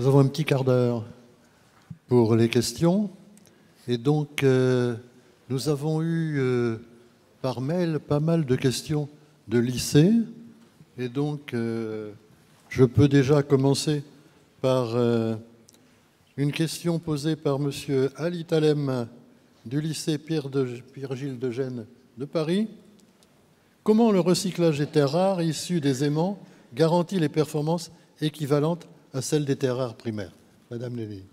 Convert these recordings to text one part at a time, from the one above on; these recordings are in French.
Nous avons un petit quart d'heure pour les questions. Et donc, nous avons eu par mail pas mal de questions de lycée. Et donc, je peux déjà commencer par une question posée par M. Ali Talem du lycée Pierre-Gilles de Gênes de Paris. Comment le recyclage des terres rares issues des aimants garantit les performances équivalentes à celles des terres rares primaires? Madame Lévy.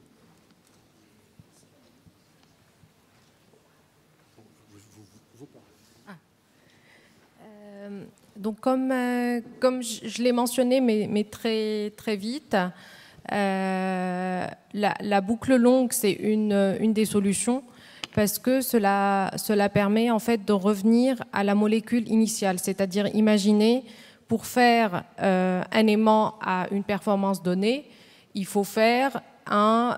Donc, comme je l'ai mentionné, mais très, très vite, la boucle longue, c'est une des solutions parce que cela permet en fait de revenir à la molécule initiale, c'est-à-dire imaginer pour faire un aimant à une performance donnée, il faut faire un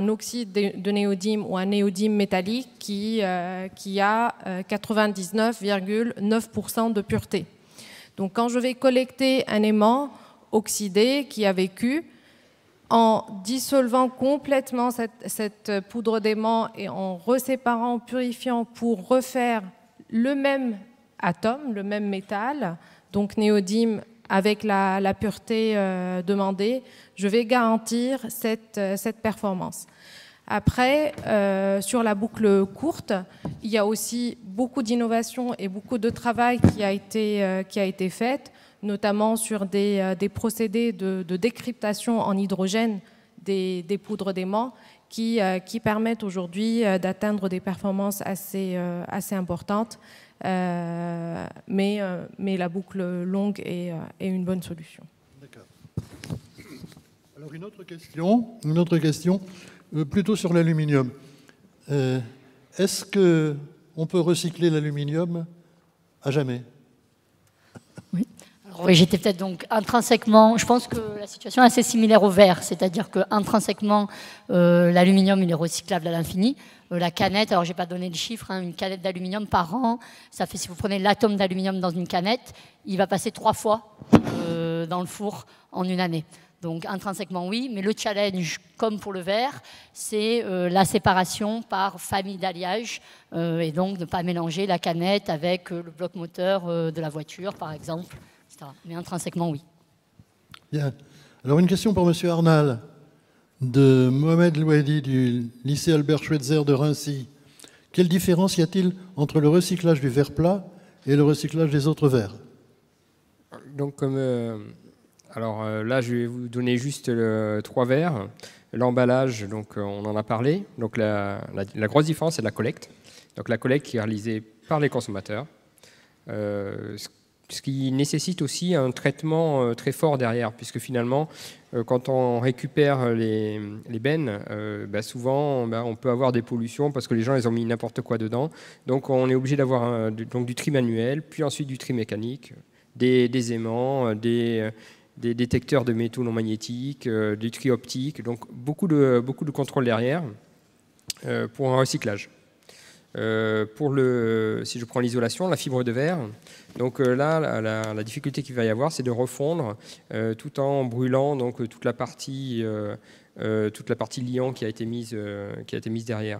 oxyde de néodyme ou un néodyme métallique qui a 99,9% de pureté. Donc quand je vais collecter un aimant oxydé qui a vécu, en dissolvant complètement cette poudre d'aimant et en reséparant, purifiant pour refaire le même atome, le même métal, donc néodyme avec la pureté demandée, je vais garantir cette performance. Après, sur la boucle courte, il y a aussi beaucoup d'innovations et beaucoup de travail qui a été fait, notamment sur des procédés de décryptation en hydrogène des poudres d'aimant qui permettent aujourd'hui d'atteindre des performances assez importantes. Mais la boucle longue est une bonne solution. D'accord. Alors une autre question plutôt sur l'aluminium. Est-ce qu'on peut recycler l'aluminium à jamais? Oui. Oui, j'étais peut-être donc intrinsèquement, je pense que la situation est assez similaire au verre, c'est-à-dire qu'intrinsèquement, l'aluminium il est recyclable à l'infini. La canette, alors je n'ai pas donné le chiffre, hein, une canette d'aluminium par an, ça fait, si vous prenez l'atome d'aluminium dans une canette, il va passer 3 fois dans le four en une année. Donc intrinsèquement oui, mais le challenge, comme pour le verre, c'est la séparation par famille d'alliage et donc de ne pas mélanger la canette avec le bloc moteur de la voiture, par exemple. Mais intrinsèquement, oui. Bien. Alors, une question pour M. Arnal, de Mohamed Louedi, du lycée Albert Schweitzer de Rancy. Quelle différence y a-t-il entre le recyclage du verre plat et le recyclage des autres verres? Donc, alors là, je vais vous donner juste 3 verres. L'emballage, donc on en a parlé. Donc, la grosse différence, c'est la collecte. Donc, la collecte qui est réalisée par les consommateurs. Ce qui nécessite aussi un traitement très fort derrière, puisque finalement, quand on récupère les bennes, souvent on peut avoir des pollutions parce que les gens ils ont mis n'importe quoi dedans. Donc on est obligé d'avoir du tri manuel, puis ensuite du tri mécanique, des aimants, des détecteurs de métaux non magnétiques, du tri optique, donc beaucoup de contrôle derrière pour un recyclage. Si je prends l'isolation, la fibre de verre, donc là, la difficulté qu'il va y avoir, c'est de refondre tout en brûlant donc, toute la partie liant qui a été mise derrière.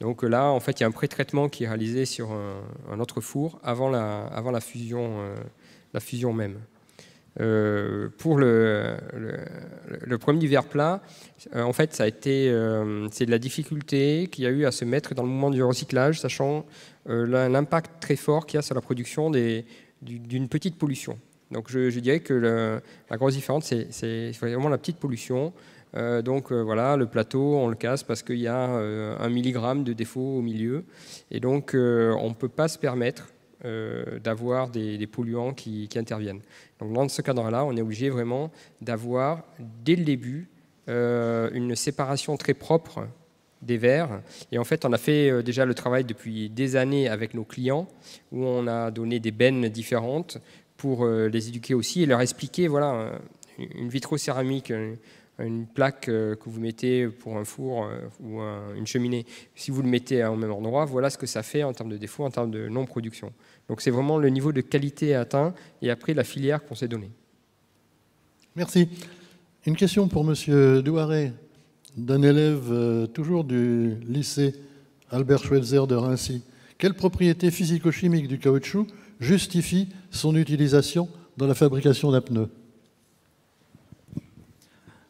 Donc là, en fait, il y a un pré-traitement qui est réalisé sur un autre four avant la fusion même. Pour le problème du verre plat, en fait, c'est de la difficulté qu'il y a eu à se mettre dans le mouvement du recyclage, sachant l'impact très fort qu'il y a sur la production d'une petite pollution. Donc, je dirais que la grosse différence, c'est vraiment la petite pollution. Voilà, le plateau, on le casse parce qu'il y a 1 milligramme de défaut au milieu. Et donc, on ne peut pas se permettre d'avoir des polluants qui interviennent. Donc dans ce cadre-là, on est obligé vraiment d'avoir, dès le début, une séparation très propre des verres. Et en fait, on a fait déjà le travail depuis des années avec nos clients, où on a donné des bennes différentes pour les éduquer aussi et leur expliquer, voilà, une vitrocéramique, une plaque que vous mettez pour un four ou une cheminée, si vous le mettez au même endroit, voilà ce que ça fait en termes de défaut, en termes de non-production. Donc c'est vraiment le niveau de qualité atteint et après la filière qu'on s'est donnée. Merci. Une question pour M. Douaré, d'un élève toujours du lycée Albert Schweitzer de Rancy. Quelle propriété physico-chimique du caoutchouc justifie son utilisation dans la fabrication d'un pneu?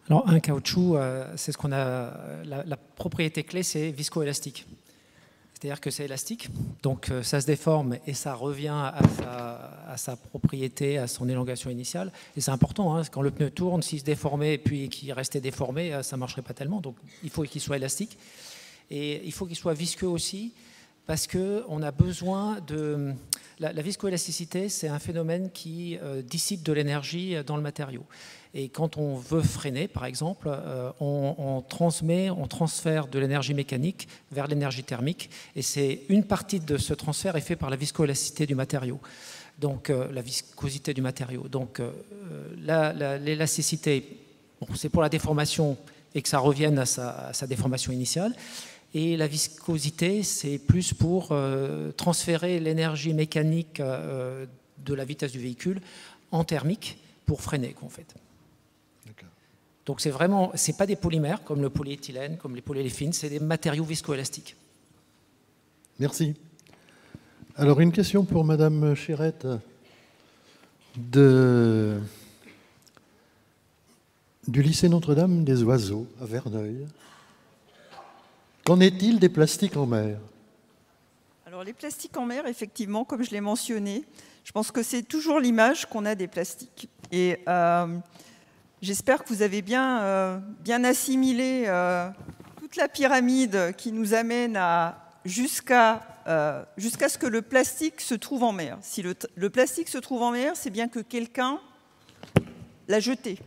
Alors, un caoutchouc, c'est ce qu'on a. La propriété clé, c'est viscoélastique. C'est-à-dire que c'est élastique, donc ça se déforme et ça revient à sa propriété, à son élongation initiale. Et c'est important, hein, quand le pneu tourne, s'il se déformait et puis qu'il restait déformé, ça ne marcherait pas tellement. Donc il faut qu'il soit élastique. Et il faut qu'il soit visqueux aussi, parce qu'on a besoin de... La viscoélasticité, c'est un phénomène qui dissipe de l'énergie dans le matériau. Et quand on veut freiner, par exemple, on transfère de l'énergie mécanique vers l'énergie thermique. Et c'est une partie de ce transfert est fait par la viscoélasticité du matériau. Donc, la viscosité du matériau. Donc, l'élasticité, bon, c'est pour la déformation et que ça revienne à sa déformation initiale. Et la viscosité, c'est plus pour transférer l'énergie mécanique de la vitesse du véhicule en thermique pour freiner, en fait. Donc c'est vraiment, c'est pas des polymères comme le polyéthylène, comme les polyolépines, c'est des matériaux viscoélastiques. Merci. Alors une question pour Madame Chirette du lycée Notre-Dame des Oiseaux à Verneuil. Qu'en est-il des plastiques en mer? Alors les plastiques en mer, effectivement, comme je l'ai mentionné, je pense que c'est toujours l'image qu'on a des plastiques. Et j'espère que vous avez bien assimilé toute la pyramide qui nous amène jusqu'à ce que le plastique se trouve en mer. Si le plastique se trouve en mer, c'est bien que quelqu'un l'a jeté.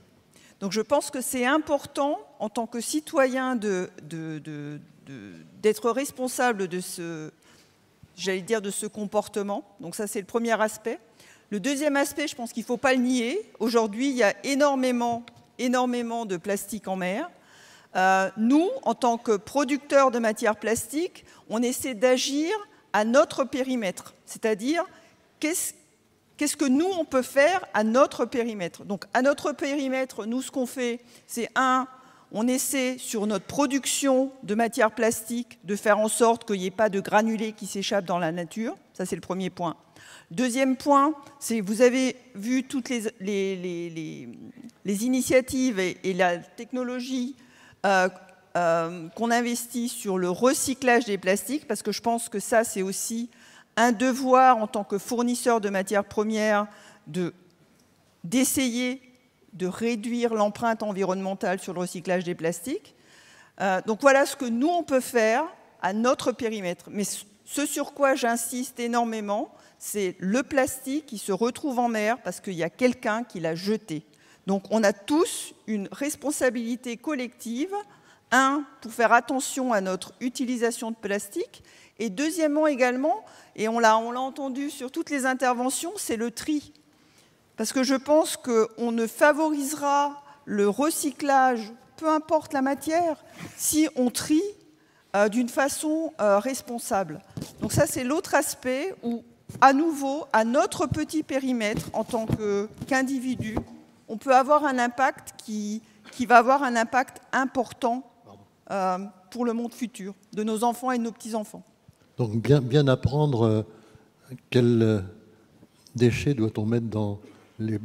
Donc je pense que c'est important, en tant que citoyen, d'être responsable de ce comportement. Donc ça, c'est le premier aspect. Le deuxième aspect, je pense qu'il ne faut pas le nier. Aujourd'hui, il y a énormément de plastique en mer. Nous, en tant que producteurs de matières plastiques, on essaie d'agir à notre périmètre. C'est-à-dire, qu'est-ce que nous, on peut faire à notre périmètre? Donc, à notre périmètre, nous, ce qu'on fait, c'est on essaie, sur notre production de matières plastiques, de faire en sorte qu'il n'y ait pas de granulés qui s'échappent dans la nature. Ça, c'est le premier point. Deuxième point, c'est vous avez vu toutes les initiatives et la technologie qu'on investit sur le recyclage des plastiques, parce que je pense que ça, c'est aussi un devoir en tant que fournisseur de matières premières d'essayer de réduire l'empreinte environnementale sur le recyclage des plastiques. Donc voilà ce que nous, on peut faire à notre périmètre. Mais ce sur quoi j'insiste énormément, c'est le plastique qui se retrouve en mer parce qu'il y a quelqu'un qui l'a jeté. Donc on a tous une responsabilité collective, pour faire attention à notre utilisation de plastique, et deuxièmement également, et on l'a entendu sur toutes les interventions, c'est le tri. Parce que je pense qu'on ne favorisera le recyclage, peu importe la matière, si on trie d'une façon responsable. Donc ça, c'est l'autre aspect où, à nouveau, à notre petit périmètre, en tant qu'individu, on peut avoir un impact qui va avoir un impact important pour le monde futur, de nos enfants et de nos petits-enfants. Donc bien apprendre quels déchets doit-on mettre dans les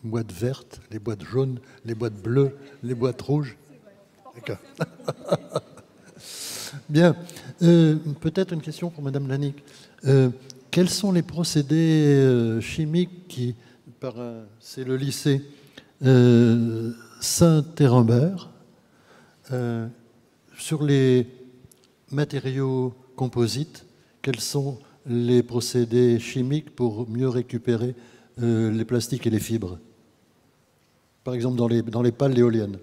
boîtes vertes, les boîtes jaunes, les boîtes bleues, les boîtes rouges. D'accord. Bien. Peut-être une question pour Madame Lanique. Quels sont les procédés chimiques qui, c'est le lycée Saint-Hérembert, sur les matériaux composites, quels sont les procédés chimiques pour mieux récupérer les plastiques et les fibres? Par exemple, dans les pales d'éoliennes.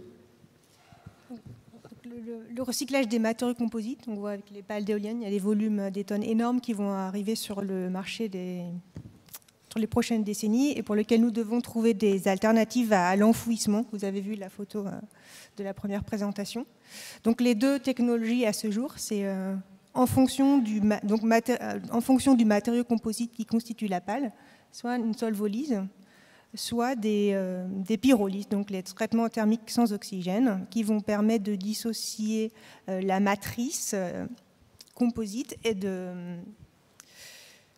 Le recyclage des matériaux composites, on voit avec les pales d'éoliennes, il y a des volumes, des tonnes énormes qui vont arriver sur le marché sur les prochaines décennies et pour lesquels nous devons trouver des alternatives à l'enfouissement. Vous avez vu la photo de la première présentation. Donc les deux technologies à ce jour, c'est en fonction du matériau composite qui constitue la pale, soit une solvolyse, soit des pyrolyses, donc les traitements thermiques sans oxygène, qui vont permettre de dissocier la matrice composite et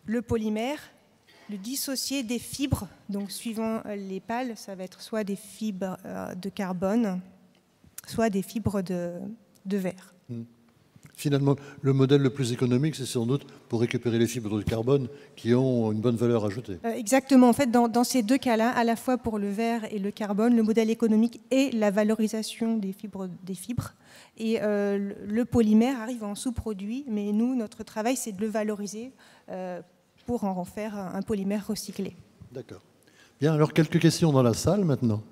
le polymère, de dissocier des fibres. Donc suivant les pales, ça va être soit des fibres de carbone, soit des fibres de verre. Finalement, le modèle le plus économique, c'est sans doute pour récupérer les fibres de carbone qui ont une bonne valeur ajoutée. Exactement. En fait, dans ces deux cas-là, à la fois pour le verre et le carbone, le modèle économique est la valorisation des fibres. Et le polymère arrive en sous-produit, mais nous, notre travail, c'est de le valoriser pour en faire un polymère recyclé. D'accord. Bien, alors quelques questions dans la salle maintenant.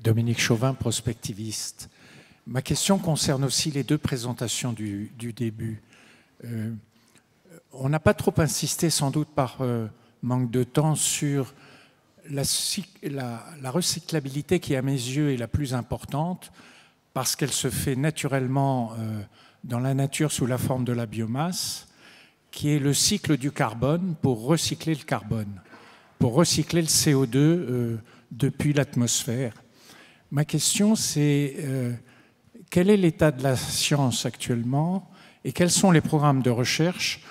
Dominique Chauvin, prospectiviste. Ma question concerne aussi les deux présentations du début. On n'a pas trop insisté, sans doute par manque de temps, sur la recyclabilité qui, à mes yeux, est la plus importante parce qu'elle se fait naturellement dans la nature sous la forme de la biomasse, qui est le cycle du carbone pour recycler le carbone, pour recycler le CO2 depuis l'atmosphère. Ma question, c'est quel est l'état de la science actuellement et quels sont les programmes de recherche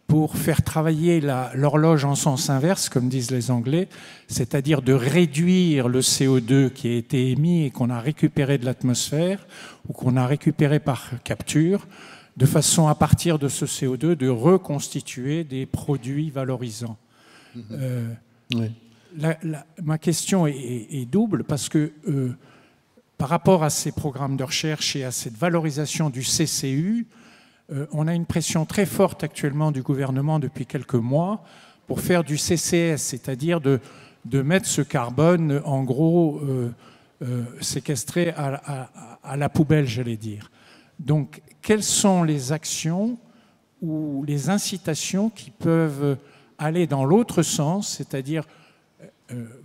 pour faire travailler l'horloge en sens inverse, comme disent les Anglais, c'est-à-dire de réduire le CO2 qui a été émis et qu'on a récupéré de l'atmosphère ou qu'on a récupéré par capture, de façon à partir de ce CO2 de reconstituer des produits valorisants. Oui. Ma question est double parce que par rapport à ces programmes de recherche et à cette valorisation du CCU, on a une pression très forte actuellement du gouvernement depuis quelques mois pour faire du CCS, c'est-à-dire de mettre ce carbone en gros séquestré à la poubelle, j'allais dire. Donc, quelles sont les actions ou les incitations qui peuvent aller dans l'autre sens, c'est-à-dire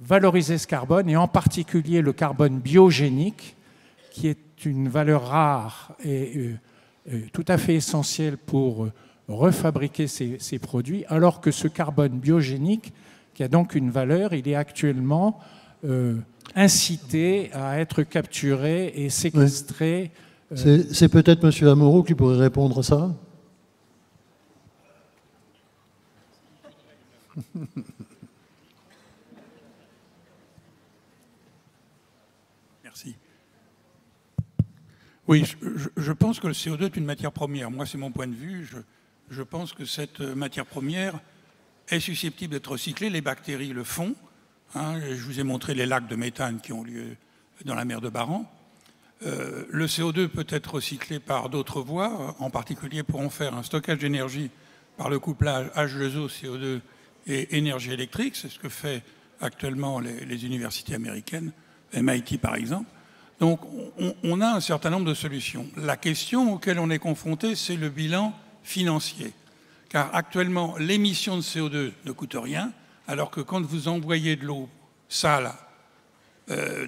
valoriser ce carbone, et en particulier le carbone biogénique, qui est une valeur rare et tout à fait essentielle pour refabriquer ces produits, alors que ce carbone biogénique, qui a donc une valeur, il est actuellement incité à être capturé et séquestré. C'est peut-être M. Amouroux qui pourrait répondre à ça. Merci. Oui, je pense que le CO2 est une matière première. Moi, c'est mon point de vue. Je pense que cette matière première est susceptible d'être recyclée. Les bactéries le font. Je vous ai montré les lacs de méthane qui ont lieu dans la mer de Barents. Le CO2 peut être recyclé par d'autres voies, en particulier pour en faire un stockage d'énergie par le couplage H2O, CO2 et énergie électrique. C'est ce que fait actuellement les universités américaines, MIT par exemple. Donc on a un certain nombre de solutions. La question auquel on est confronté, c'est le bilan financier. Car actuellement, l'émission de CO2 ne coûte rien, alors que quand vous envoyez de l'eau sale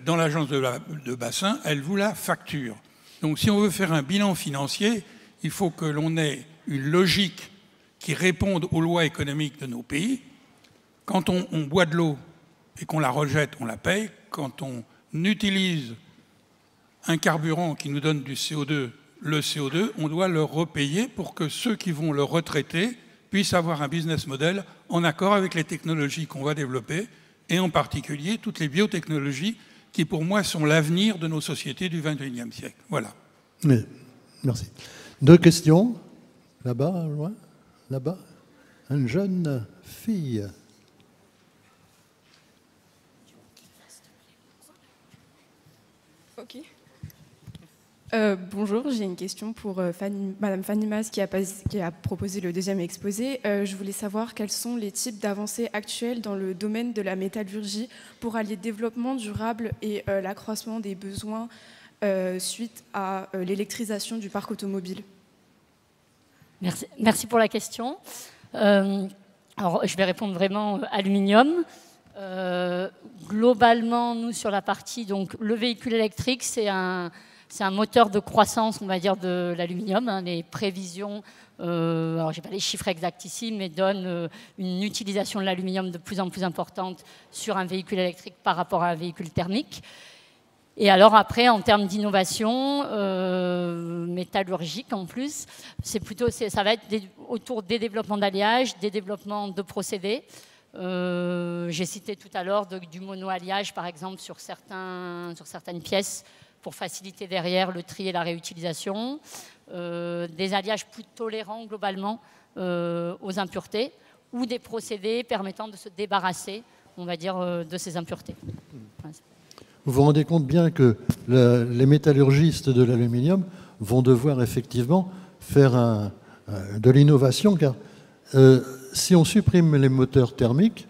dans l'agence de bassin, elle vous la facture. Donc si on veut faire un bilan financier, il faut que l'on ait une logique qui réponde aux lois économiques de nos pays. Quand on boit de l'eau et qu'on la rejette, on la paye. Quand on utilise un carburant qui nous donne du CO2, le CO2, on doit le repayer pour que ceux qui vont le retraiter puissent avoir un business model en accord avec les technologies qu'on va développer, et en particulier toutes les biotechnologies qui, pour moi, sont l'avenir de nos sociétés du XXIe siècle. Voilà. Oui, merci. Deux questions. Là-bas, loin. Là-bas. Une jeune fille. Ok. Bonjour, j'ai une question pour Madame Fanny Mas qui a proposé le deuxième exposé. Je voulais savoir quels sont les types d'avancées actuelles dans le domaine de la métallurgie pour allier développement durable et l'accroissement des besoins suite à l'électrisation du parc automobile. Merci pour la question. Alors, je vais répondre vraiment aluminium. Globalement, nous, sur la partie, donc, le véhicule électrique, c'est un c'est un moteur de croissance, on va dire, de l'aluminium. Hein. Les prévisions, alors je n'ai pas les chiffres exacts ici, mais donnent une utilisation de l'aluminium de plus en plus importante sur un véhicule électrique par rapport à un véhicule thermique. Et alors après, en termes d'innovation métallurgique en plus, ça va être autour des développements d'alliage, des développements de procédés. J'ai cité tout à l'heure du mono-alliage, par exemple, sur certaines pièces pour faciliter derrière le tri et la réutilisation. Des alliages plus tolérants globalement aux impuretés ou des procédés permettant de se débarrasser, on va dire, de ces impuretés. Vous vous rendez compte bien que les métallurgistes de l'aluminium vont devoir effectivement faire de l'innovation, car si on supprime les moteurs thermiques,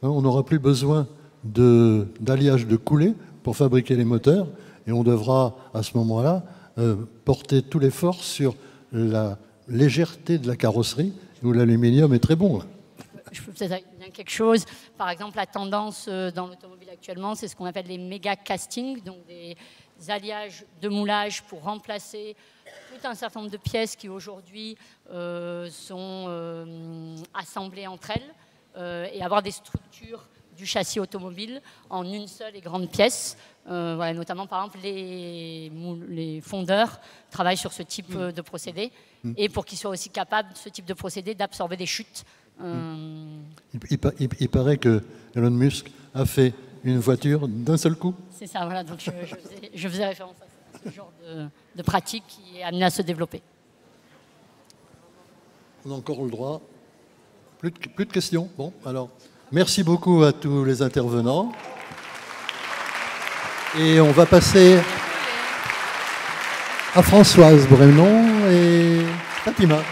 hein, on n'aura plus besoin d'alliage de coulée pour fabriquer les moteurs, et on devra à ce moment-là porter tout l'effort sur la légèreté de la carrosserie, où l'aluminium est très bon. Je peux peut-être dire quelque chose. Par exemple, la tendance dans l'automobile actuellement, c'est ce qu'on appelle les méga castings, donc des alliages de moulage pour remplacer tout un certain nombre de pièces qui aujourd'hui sont assemblées entre elles et avoir des structures du châssis automobile en une seule et grande pièce. Voilà, notamment, par exemple, les fondeurs travaillent sur ce type de procédé et pour qu'ils soient aussi capables, ce type de procédé, d'absorber des chutes. Il paraît que Elon Musk a fait une voiture d'un seul coup. C'est ça, voilà. Donc je faisais référence à ce genre de pratique qui est amené à se développer. On a encore le droit. Plus de questions. Bon, alors, merci beaucoup à tous les intervenants. Et on va passer à Françoise Brenon et Fatima.